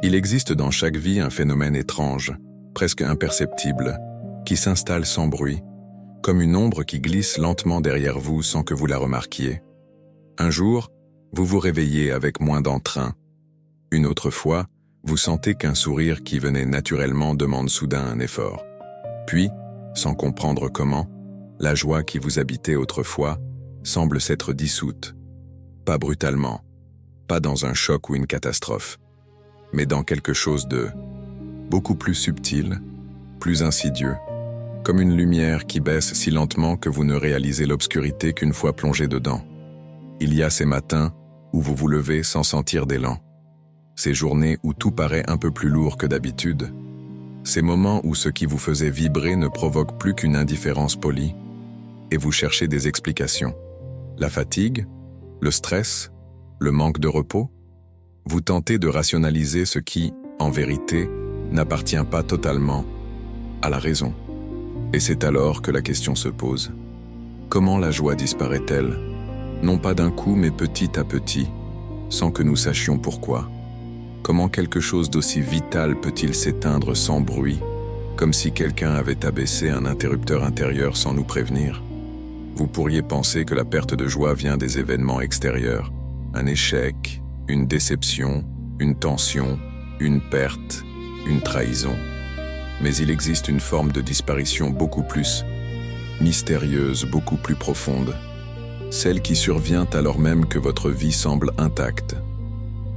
Il existe dans chaque vie un phénomène étrange, presque imperceptible, qui s'installe sans bruit, comme une ombre qui glisse lentement derrière vous sans que vous la remarquiez. Un jour, vous vous réveillez avec moins d'entrain. Une autre fois, vous sentez qu'un sourire qui venait naturellement demande soudain un effort. Puis, sans comprendre comment, la joie qui vous habitait autrefois semble s'être dissoute. Pas brutalement, pas dans un choc ou une catastrophe, mais dans quelque chose de beaucoup plus subtil, plus insidieux, comme une lumière qui baisse si lentement que vous ne réalisez l'obscurité qu'une fois plongé dedans. Il y a ces matins où vous vous levez sans sentir d'élan, ces journées où tout paraît un peu plus lourd que d'habitude, ces moments où ce qui vous faisait vibrer ne provoque plus qu'une indifférence polie, et vous cherchez des explications. La fatigue, le stress, le manque de repos. Vous tentez de rationaliser ce qui, en vérité, n'appartient pas totalement à la raison. Et c'est alors que la question se pose. Comment la joie disparaît-elle? Non pas d'un coup, mais petit à petit, sans que nous sachions pourquoi. Comment quelque chose d'aussi vital peut-il s'éteindre sans bruit, comme si quelqu'un avait abaissé un interrupteur intérieur sans nous prévenir? Vous pourriez penser que la perte de joie vient des événements extérieurs, un échec, une déception, une tension, une perte, une trahison. Mais il existe une forme de disparition beaucoup plus mystérieuse, beaucoup plus profonde, celle qui survient alors même que votre vie semble intacte.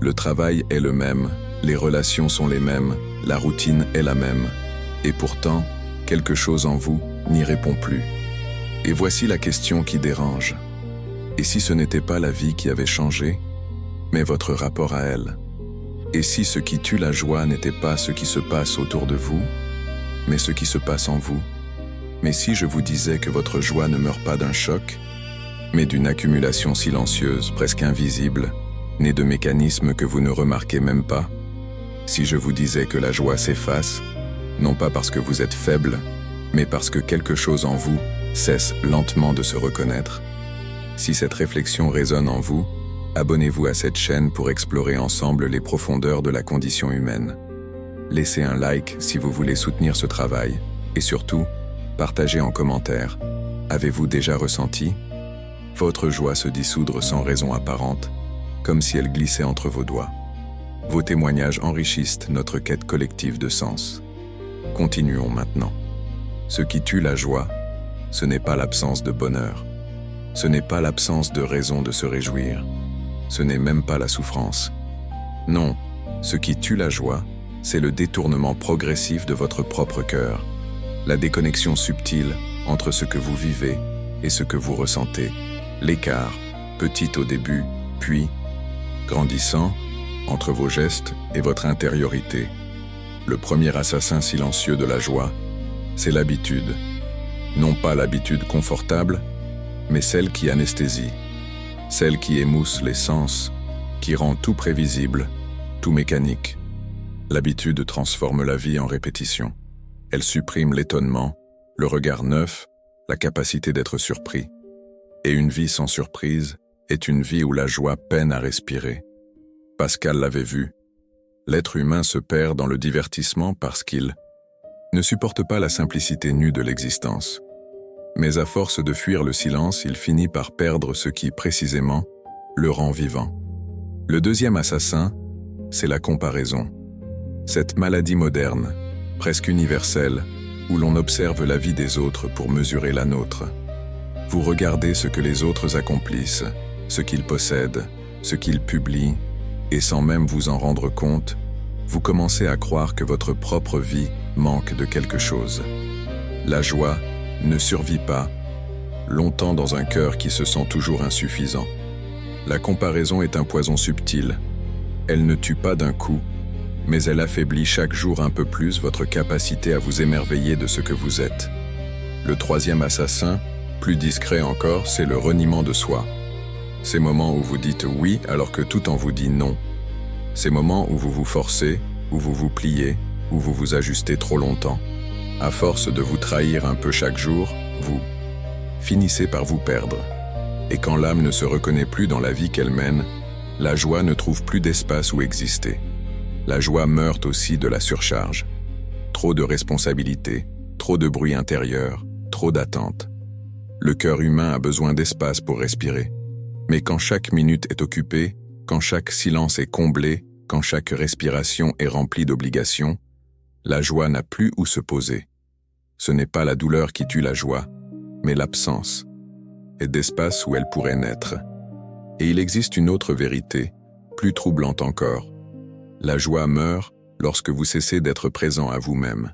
Le travail est le même, les relations sont les mêmes, la routine est la même, et pourtant, quelque chose en vous n'y répond plus. Et voici la question qui dérange. Et si ce n'était pas la vie qui avait changé, mais votre rapport à elle? Et si ce qui tue la joie n'était pas ce qui se passe autour de vous, mais ce qui se passe en vous? Mais si je vous disais que votre joie ne meurt pas d'un choc, mais d'une accumulation silencieuse, presque invisible, née de mécanismes que vous ne remarquez même pas? Si je vous disais que la joie s'efface, non pas parce que vous êtes faible, mais parce que quelque chose en vous cesse lentement de se reconnaître? Si cette réflexion résonne en vous, abonnez-vous à cette chaîne pour explorer ensemble les profondeurs de la condition humaine. Laissez un like si vous voulez soutenir ce travail, et surtout, partagez en commentaire. Avez-vous déjà ressenti votre joie se dissoudre sans raison apparente, comme si elle glissait entre vos doigts? Vos témoignages enrichissent notre quête collective de sens. Continuons maintenant. Ce qui tue la joie, ce n'est pas l'absence de bonheur. Ce n'est pas l'absence de raison de se réjouir. Ce n'est même pas la souffrance. Non, ce qui tue la joie, c'est le détournement progressif de votre propre cœur, la déconnexion subtile entre ce que vous vivez et ce que vous ressentez, l'écart, petit au début, puis grandissant, entre vos gestes et votre intériorité. Le premier assassin silencieux de la joie, c'est l'habitude. Non pas l'habitude confortable, mais celle qui anesthésie, celle qui émousse les sens, qui rend tout prévisible, tout mécanique. L'habitude transforme la vie en répétition. Elle supprime l'étonnement, le regard neuf, la capacité d'être surpris. Et une vie sans surprise est une vie où la joie peine à respirer. Pascal l'avait vu. L'être humain se perd dans le divertissement parce qu'il ne supporte pas la simplicité nue de l'existence. Mais à force de fuir le silence, il finit par perdre ce qui, précisément, le rend vivant. Le deuxième assassin, c'est la comparaison. Cette maladie moderne, presque universelle, où l'on observe la vie des autres pour mesurer la nôtre. Vous regardez ce que les autres accomplissent, ce qu'ils possèdent, ce qu'ils publient, et sans même vous en rendre compte, vous commencez à croire que votre propre vie manque de quelque chose. La joie ne survit pas longtemps dans un cœur qui se sent toujours insuffisant. La comparaison est un poison subtil. Elle ne tue pas d'un coup, mais elle affaiblit chaque jour un peu plus votre capacité à vous émerveiller de ce que vous êtes. Le troisième assassin, plus discret encore, c'est le reniement de soi. Ces moments où vous dites oui alors que tout en vous dit non. Ces moments où vous vous forcez, où vous vous pliez, où vous vous ajustez trop longtemps. À force de vous trahir un peu chaque jour, vous finissez par vous perdre. Et quand l'âme ne se reconnaît plus dans la vie qu'elle mène, la joie ne trouve plus d'espace où exister. La joie meurt aussi de la surcharge. Trop de responsabilités, trop de bruit intérieur, trop d'attentes. Le cœur humain a besoin d'espace pour respirer. Mais quand chaque minute est occupée, quand chaque silence est comblé, quand chaque respiration est remplie d'obligations, la joie n'a plus où se poser. Ce n'est pas la douleur qui tue la joie, mais l'absence, et d'espace où elle pourrait naître. Et il existe une autre vérité, plus troublante encore. La joie meurt lorsque vous cessez d'être présent à vous-même.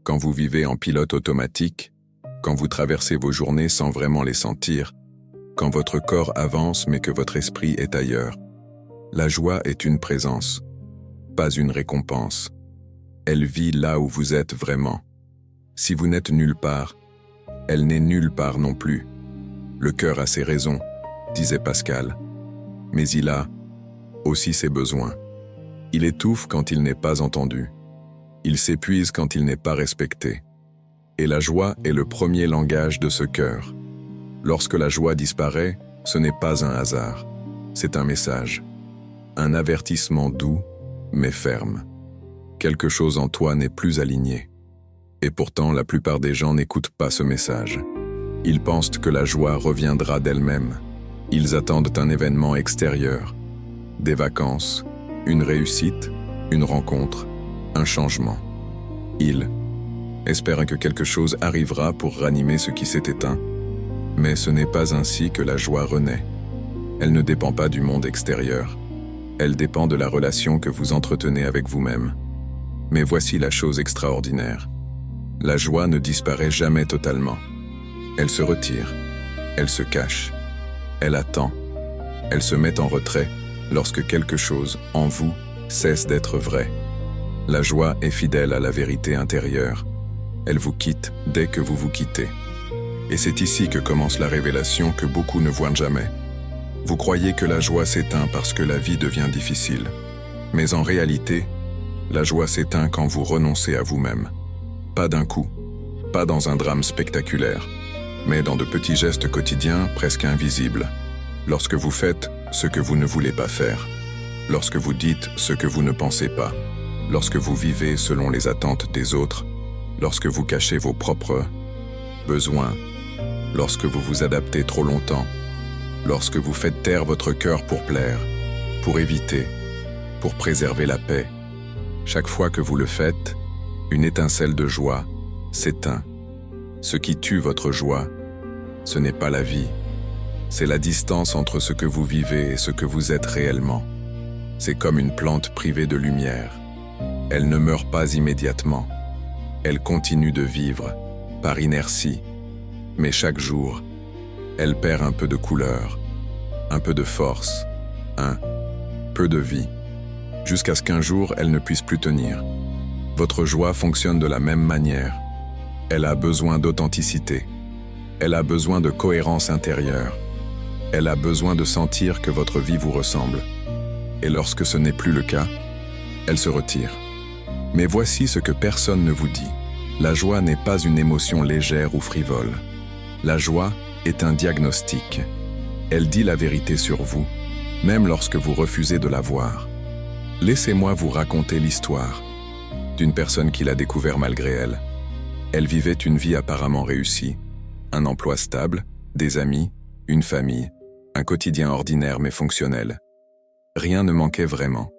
Quand vous vivez en pilote automatique, quand vous traversez vos journées sans vraiment les sentir, quand votre corps avance mais que votre esprit est ailleurs. La joie est une présence, pas une récompense. Elle vit là où vous êtes vraiment. Si vous n'êtes nulle part, elle n'est nulle part non plus. Le cœur a ses raisons, disait Pascal, mais il a aussi ses besoins. Il étouffe quand il n'est pas entendu. Il s'épuise quand il n'est pas respecté. Et la joie est le premier langage de ce cœur. Lorsque la joie disparaît, ce n'est pas un hasard. C'est un message. Un avertissement doux, mais ferme. Quelque chose en toi n'est plus aligné. Et pourtant, la plupart des gens n'écoutent pas ce message. Ils pensent que la joie reviendra d'elle-même. Ils attendent un événement extérieur. Des vacances, une réussite, une rencontre, un changement. Ils espèrent que quelque chose arrivera pour ranimer ce qui s'est éteint. Mais ce n'est pas ainsi que la joie renaît. Elle ne dépend pas du monde extérieur. Elle dépend de la relation que vous entretenez avec vous-même. Mais voici la chose extraordinaire. La joie ne disparaît jamais totalement. Elle se retire. Elle se cache. Elle attend. Elle se met en retrait lorsque quelque chose, en vous, cesse d'être vrai. La joie est fidèle à la vérité intérieure. Elle vous quitte dès que vous vous quittez. Et c'est ici que commence la révélation que beaucoup ne voient jamais. Vous croyez que la joie s'éteint parce que la vie devient difficile. Mais en réalité, la joie s'éteint quand vous renoncez à vous-même. Pas d'un coup, pas dans un drame spectaculaire, mais dans de petits gestes quotidiens presque invisibles. Lorsque vous faites ce que vous ne voulez pas faire, lorsque vous dites ce que vous ne pensez pas, lorsque vous vivez selon les attentes des autres, lorsque vous cachez vos propres besoins, lorsque vous vous adaptez trop longtemps, lorsque vous faites taire votre cœur pour plaire, pour éviter, pour préserver la paix. Chaque fois que vous le faites, une étincelle de joie s'éteint. Ce qui tue votre joie, ce n'est pas la vie, c'est la distance entre ce que vous vivez et ce que vous êtes réellement. C'est comme une plante privée de lumière. Elle ne meurt pas immédiatement. Elle continue de vivre, par inertie. Mais chaque jour, elle perd un peu de couleur, un peu de force, un peu de vie, jusqu'à ce qu'un jour elle ne puisse plus tenir. Votre joie fonctionne de la même manière. Elle a besoin d'authenticité. Elle a besoin de cohérence intérieure. Elle a besoin de sentir que votre vie vous ressemble. Et lorsque ce n'est plus le cas, elle se retire. Mais voici ce que personne ne vous dit. La joie n'est pas une émotion légère ou frivole. La joie est un diagnostic. Elle dit la vérité sur vous, même lorsque vous refusez de la voir. Laissez-moi vous raconter l'histoire d'une personne qui l'a découvert malgré elle. Elle vivait une vie apparemment réussie, un emploi stable, des amis, une famille, un quotidien ordinaire mais fonctionnel. Rien ne manquait vraiment.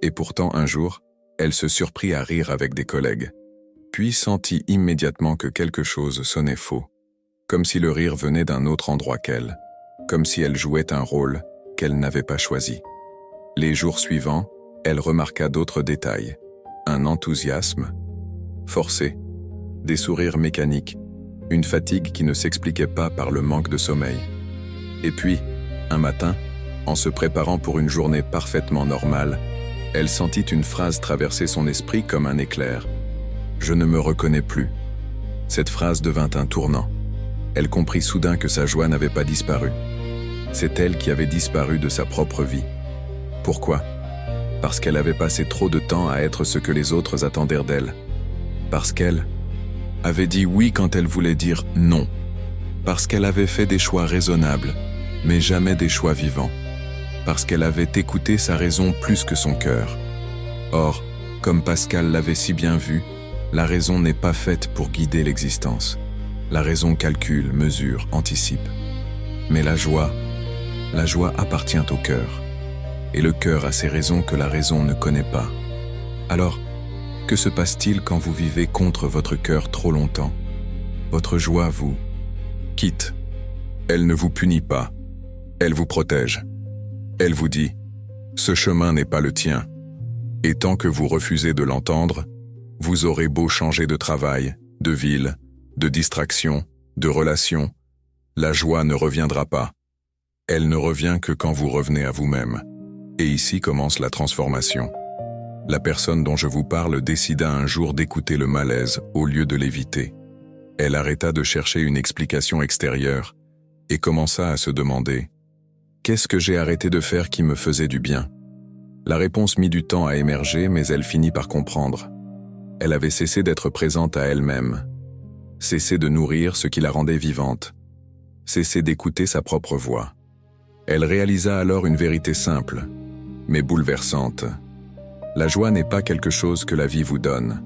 Et pourtant un jour, elle se surprit à rire avec des collègues, puis sentit immédiatement que quelque chose sonnait faux, comme si le rire venait d'un autre endroit qu'elle, comme si elle jouait un rôle qu'elle n'avait pas choisi. Les jours suivants, elle remarqua d'autres détails, un enthousiasme forcé, des sourires mécaniques, une fatigue qui ne s'expliquait pas par le manque de sommeil. Et puis, un matin, en se préparant pour une journée parfaitement normale, elle sentit une phrase traverser son esprit comme un éclair. « Je ne me reconnais plus ». Cette phrase devint un tournant. Elle comprit soudain que sa joie n'avait pas disparu. C'est elle qui avait disparu de sa propre vie. Pourquoi ? Parce qu'elle avait passé trop de temps à être ce que les autres attendaient d'elle. Parce qu'elle avait dit oui quand elle voulait dire non. Parce qu'elle avait fait des choix raisonnables, mais jamais des choix vivants. Parce qu'elle avait écouté sa raison plus que son cœur. Or, comme Pascal l'avait si bien vu, la raison n'est pas faite pour guider l'existence. La raison calcule, mesure, anticipe. Mais la joie appartient au cœur. Et le cœur a ses raisons que la raison ne connaît pas. Alors, que se passe-t-il quand vous vivez contre votre cœur trop longtemps? Votre joie vous quitte. Elle ne vous punit pas. Elle vous protège. Elle vous dit « Ce chemin n'est pas le tien ». Et tant que vous refusez de l'entendre, vous aurez beau changer de travail, de ville, de distraction, de relation, la joie ne reviendra pas. Elle ne revient que quand vous revenez à vous-même. Et ici commence la transformation. La personne dont je vous parle décida un jour d'écouter le malaise au lieu de l'éviter. Elle arrêta de chercher une explication extérieure et commença à se demander « Qu'est-ce que j'ai arrêté de faire qui me faisait du bien ?» La réponse mit du temps à émerger, mais elle finit par comprendre. Elle avait cessé d'être présente à elle-même, cessé de nourrir ce qui la rendait vivante, cessé d'écouter sa propre voix. Elle réalisa alors une vérité simple, mais bouleversante. La joie n'est pas quelque chose que la vie vous donne,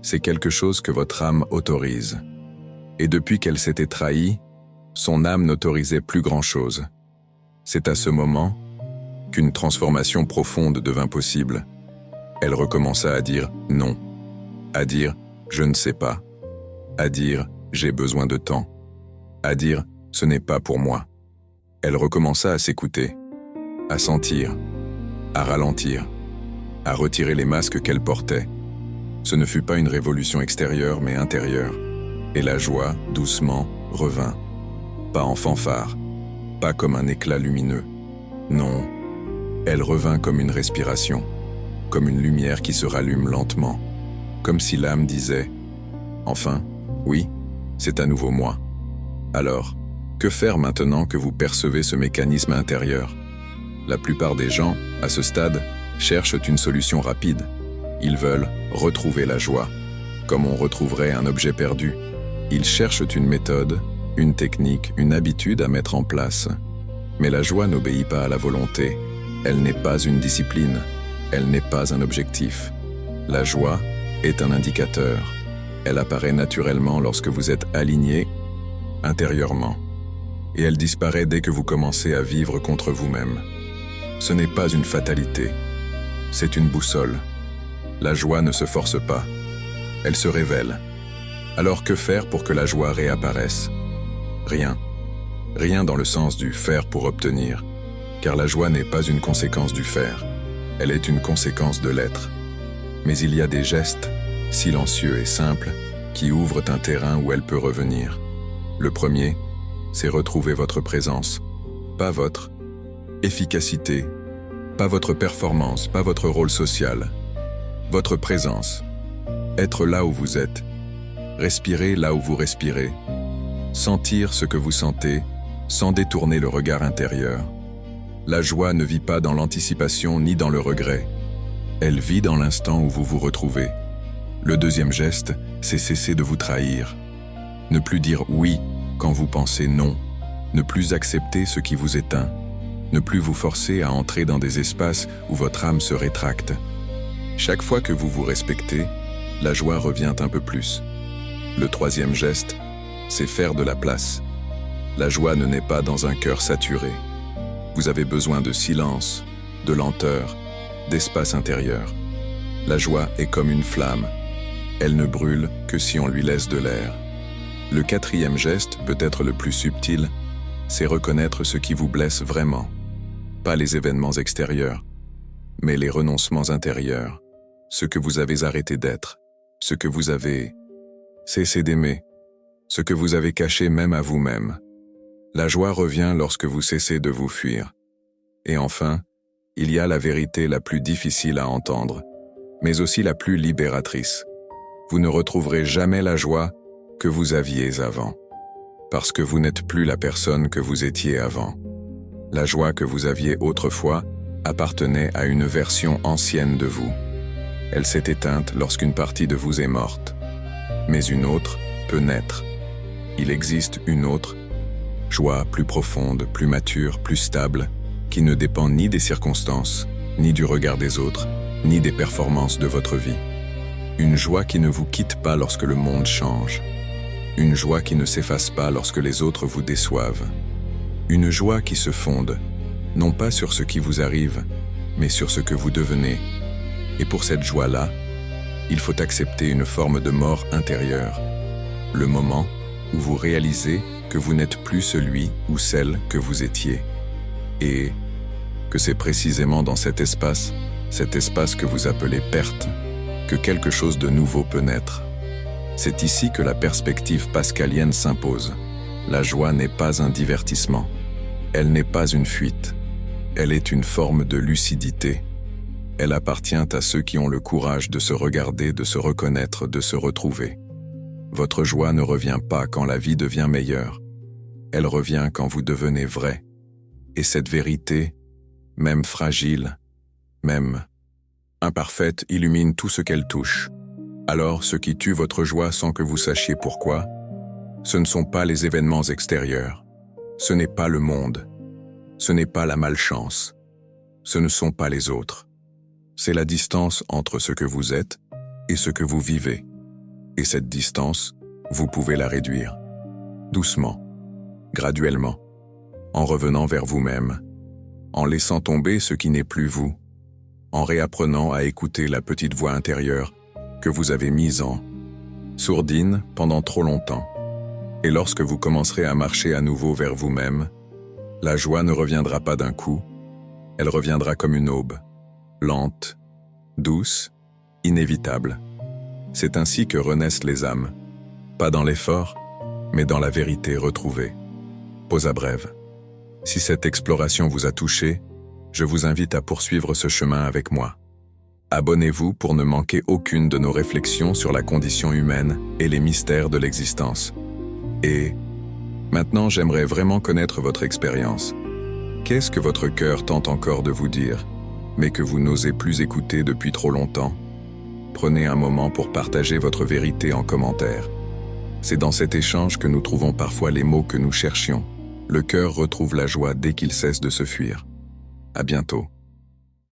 c'est quelque chose que votre âme autorise. Et depuis qu'elle s'était trahie, son âme n'autorisait plus grand-chose. C'est à ce moment qu'une transformation profonde devint possible. Elle recommença à dire « non », à dire « je ne sais pas », à dire « j'ai besoin de temps », à dire « ce n'est pas pour moi ». Elle recommença à s'écouter, à sentir, à ralentir, à retirer les masques qu'elle portait. Ce ne fut pas une révolution extérieure mais intérieure. Et la joie, doucement, revint. Pas en fanfare, pas comme un éclat lumineux. Non, elle revint comme une respiration, comme une lumière qui se rallume lentement, comme si l'âme disait « Enfin, oui, c'est à nouveau moi ». Alors, que faire maintenant que vous percevez ce mécanisme intérieur? La plupart des gens, à ce stade, cherchent une solution rapide. Ils veulent retrouver la joie, comme on retrouverait un objet perdu. Ils cherchent une méthode, une technique, une habitude à mettre en place. Mais la joie n'obéit pas à la volonté. Elle n'est pas une discipline. Elle n'est pas un objectif. La joie est un indicateur. Elle apparaît naturellement lorsque vous êtes aligné intérieurement. Et elle disparaît dès que vous commencez à vivre contre vous-même. Ce n'est pas une fatalité. C'est une boussole. La joie ne se force pas. Elle se révèle. Alors que faire pour que la joie réapparaisse? Rien. Rien dans le sens du faire pour obtenir. Car la joie n'est pas une conséquence du faire. Elle est une conséquence de l'être. Mais il y a des gestes, silencieux et simples, qui ouvrent un terrain où elle peut revenir. Le premier, c'est retrouver votre présence, pas votre efficacité, pas votre performance, pas votre rôle social. Votre présence. Être là où vous êtes. Respirer là où vous respirez. Sentir ce que vous sentez, sans détourner le regard intérieur. La joie ne vit pas dans l'anticipation ni dans le regret. Elle vit dans l'instant où vous vous retrouvez. Le deuxième geste, c'est cesser de vous trahir. Ne plus dire oui quand vous pensez non. Ne plus accepter ce qui vous éteint. Ne plus vous forcer à entrer dans des espaces où votre âme se rétracte. Chaque fois que vous vous respectez, la joie revient un peu plus. Le troisième geste, c'est faire de la place. La joie ne naît pas dans un cœur saturé. Vous avez besoin de silence, de lenteur, d'espace intérieur. La joie est comme une flamme. Elle ne brûle que si on lui laisse de l'air. Le quatrième geste, peut-être le plus subtil, c'est reconnaître ce qui vous blesse vraiment. Pas les événements extérieurs, mais les renoncements intérieurs, ce que vous avez arrêté d'être, ce que vous avez cessé d'aimer, ce que vous avez caché même à vous-même. La joie revient lorsque vous cessez de vous fuir. Et enfin, il y a la vérité la plus difficile à entendre, mais aussi la plus libératrice. Vous ne retrouverez jamais la joie que vous aviez avant, parce que vous n'êtes plus la personne que vous étiez avant. La joie que vous aviez autrefois appartenait à une version ancienne de vous. Elle s'est éteinte lorsqu'une partie de vous est morte. Mais une autre peut naître. Il existe une autre joie plus profonde, plus mature, plus stable, qui ne dépend ni des circonstances, ni du regard des autres, ni des performances de votre vie. Une joie qui ne vous quitte pas lorsque le monde change. Une joie qui ne s'efface pas lorsque les autres vous déçoivent. Une joie qui se fonde, non pas sur ce qui vous arrive, mais sur ce que vous devenez. Et pour cette joie-là, il faut accepter une forme de mort intérieure. Le moment où vous réalisez que vous n'êtes plus celui ou celle que vous étiez. Et que c'est précisément dans cet espace que vous appelez perte, que quelque chose de nouveau peut naître. C'est ici que la perspective pascalienne s'impose. La joie n'est pas un divertissement. Elle n'est pas une fuite. Elle est une forme de lucidité. Elle appartient à ceux qui ont le courage de se regarder, de se reconnaître, de se retrouver. Votre joie ne revient pas quand la vie devient meilleure. Elle revient quand vous devenez vrai. Et cette vérité, même fragile, même imparfaite, illumine tout ce qu'elle touche. Alors, ce qui tue votre joie sans que vous sachiez pourquoi, ce ne sont pas les événements extérieurs, ce n'est pas le monde, ce n'est pas la malchance, ce ne sont pas les autres. C'est la distance entre ce que vous êtes et ce que vous vivez. Et cette distance, vous pouvez la réduire. Doucement, graduellement, en revenant vers vous-même, en laissant tomber ce qui n'est plus vous, en réapprenant à écouter la petite voix intérieure que vous avez mise en sourdine pendant trop longtemps. Et lorsque vous commencerez à marcher à nouveau vers vous-même, la joie ne reviendra pas d'un coup, elle reviendra comme une aube, lente, douce, inévitable. C'est ainsi que renaissent les âmes, pas dans l'effort, mais dans la vérité retrouvée. Pausa brève. Si cette exploration vous a touché, je vous invite à poursuivre ce chemin avec moi. Abonnez-vous pour ne manquer aucune de nos réflexions sur la condition humaine et les mystères de l'existence. Et maintenant, j'aimerais vraiment connaître votre expérience. Qu'est-ce que votre cœur tente encore de vous dire, mais que vous n'osez plus écouter depuis trop longtemps? Prenez un moment pour partager votre vérité en commentaire. C'est dans cet échange que nous trouvons parfois les mots que nous cherchions. Le cœur retrouve la joie dès qu'il cesse de se fuir. À bientôt.